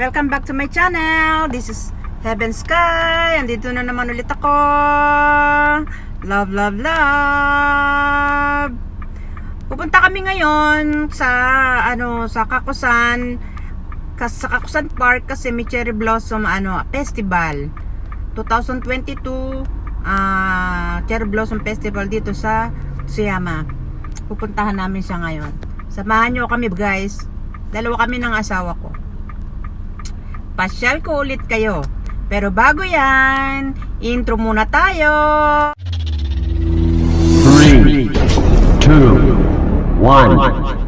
Welcome back to my channel. This is HeavenSky. Andito na naman ulit ako. Love, love, love. Pupunta kami ngayon sa sa Kakuzan, sa Kakuzan Park kasi may Cherry Blossom festival. 2022 Cherry Blossom Festival dito sa Tsuyama. Pupuntahan namin siya ngayon. Samahan nyo kami guys. Dalawa kami ng asawa ko. Pasyal ko ulit kayo. Pero bago yan, intro muna tayo. 3, 2, 1.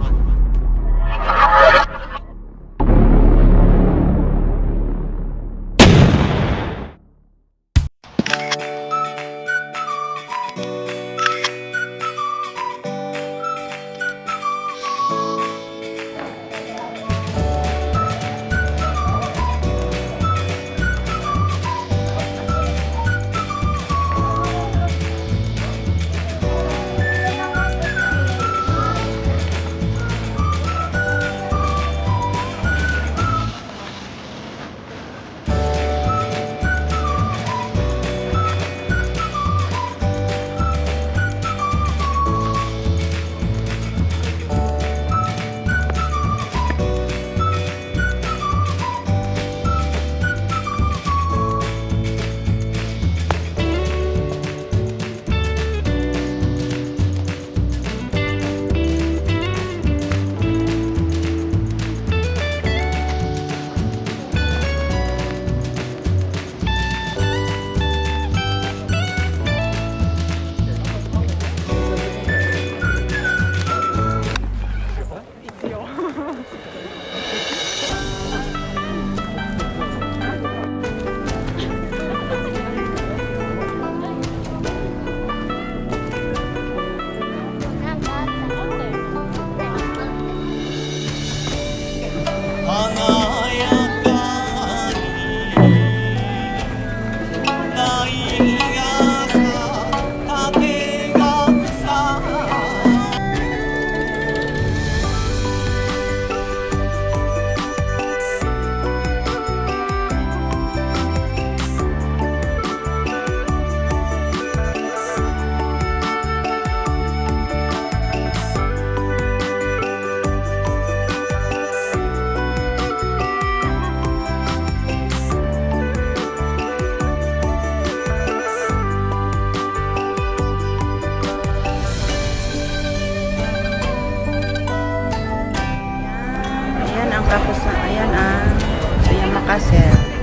Kakuzan, ayan Tsuyama Castle.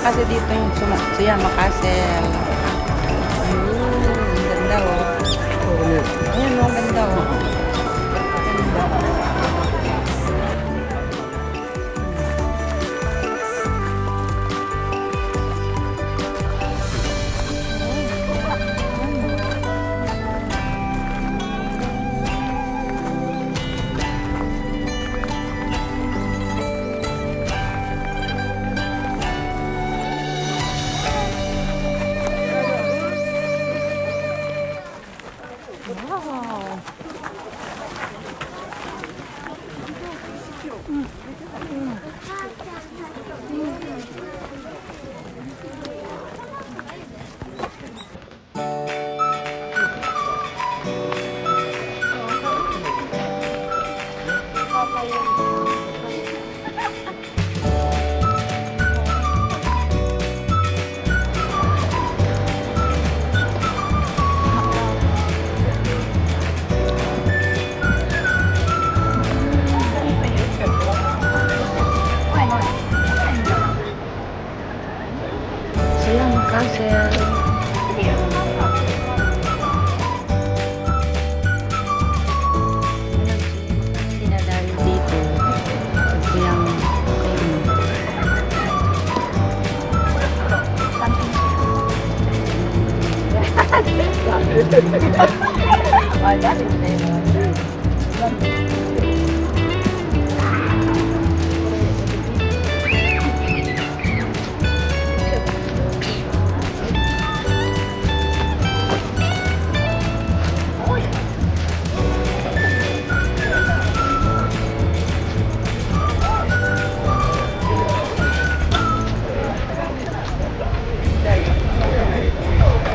Kasi dito yung Tsuyama Castle. Ang ganda Ayan ang ganda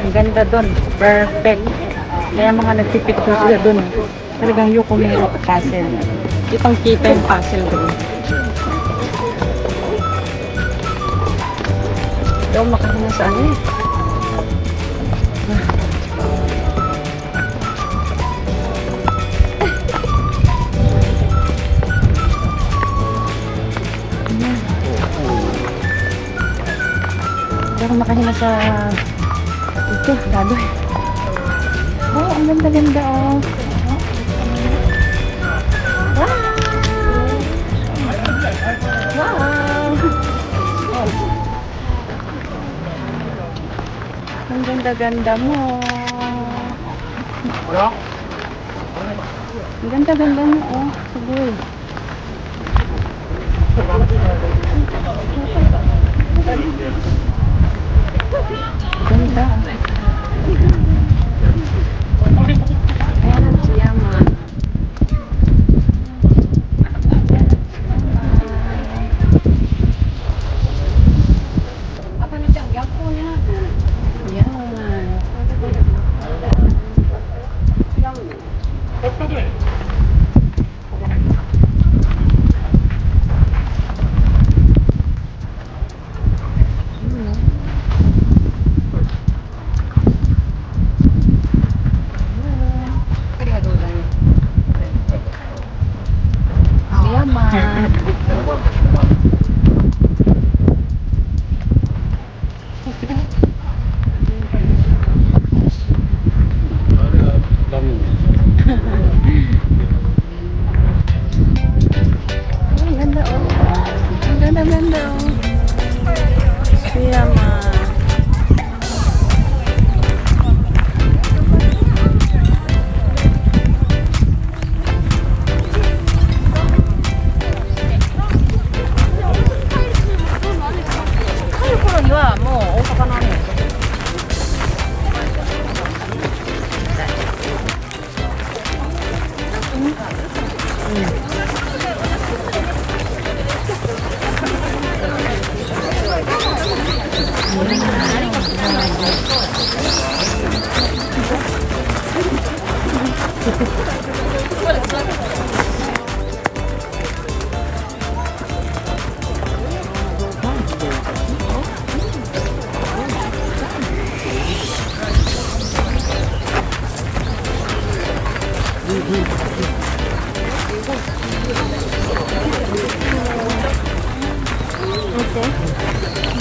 Ang ganda doon. Perfect. Kaya mga nagpipicture sila doon. Talagang Yokomero Castle. Itong kita yung castle doon. Daw makahinga sa ano eh. Daw makahinga sa ito, gado eh. Oh, ang ganda-ganda oh. Wow! Wow! Ang ganda-ganda mo. Ang ganda-ganda mo oh. Saboy. Ganda. Ayan ang Tsuyama.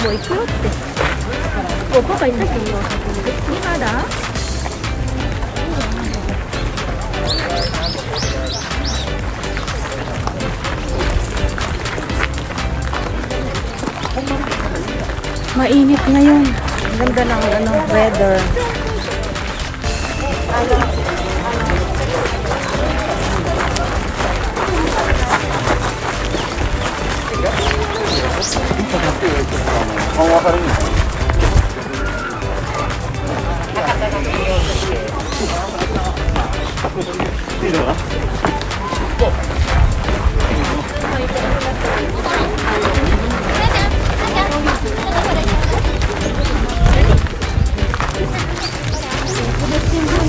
뭐 있었대? 오빠가 있는 거 이마다. Mainit ngayon. Ganda ng weather.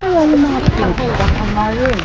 Kaya yung mga pinag ang mayroon.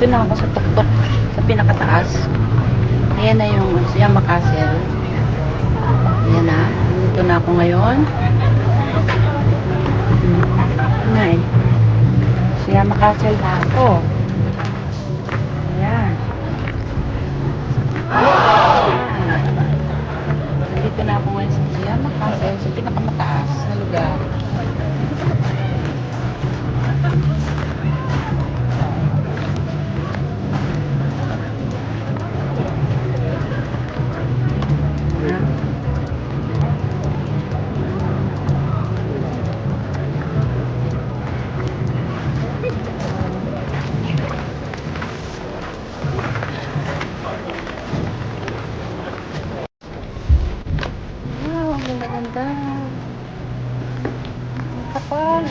Nandito na ako sa tuktok, sa pinakataas. Ayan na yung Tsuyama Castle. Ayan na. Nandito na ako ngayon. Ayan. Tsuyama Castle na ako. Ayan. Nandito na ako ngayon sa Tsuyama Castle, sa pinakamataas na lugar. Wow, ang ganda-ganda. Ang kapal.